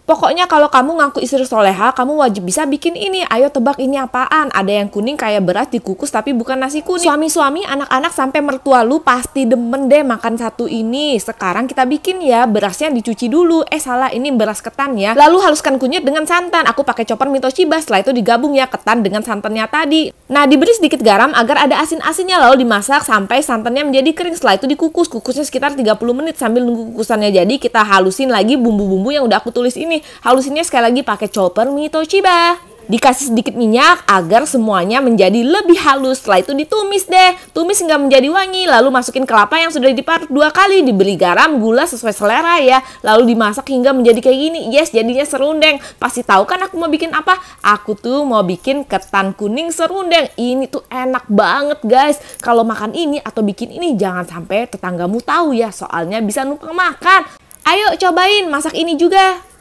Pokoknya kalau kamu ngaku istri soleha, kamu wajib bisa bikin ini. Ayo tebak ini apaan? Ada yang kuning kayak beras dikukus tapi bukan nasi kuning. Suami-suami, anak-anak sampai mertua lu pasti demen deh makan satu ini. Sekarang kita bikin ya, berasnya dicuci dulu. Salah, ini beras ketan ya. Lalu haluskan kunyit dengan santan. Aku pakai chopper Mito Chiba. Setelah itu digabung ya ketan dengan santannya tadi. Nah, diberi sedikit garam agar ada asin-asinnya, lalu dimasak sampai santannya menjadi kering. Setelah itu dikukus. Kukusnya sekitar 30 menit sambil nunggu kukusannya jadi. Kita halusin lagi bumbu-bumbu yang udah aku tulis ini. Halusinnya sekali lagi pakai chopper Mito Chiba. Dikasih sedikit minyak agar semuanya menjadi lebih halus. Setelah itu ditumis deh. Tumis hingga menjadi wangi. Lalu masukin kelapa yang sudah diparut 2 kali. Diberi garam, gula sesuai selera ya. Lalu dimasak hingga menjadi kayak gini. Yes, jadinya serundeng. Pasti tahu kan aku mau bikin apa? Aku tuh mau bikin ketan kuning serundeng. Ini tuh enak banget guys. Kalau makan ini atau bikin ini jangan sampai tetanggamu tahu ya. Soalnya bisa numpang makan. Ayo cobain masak ini juga.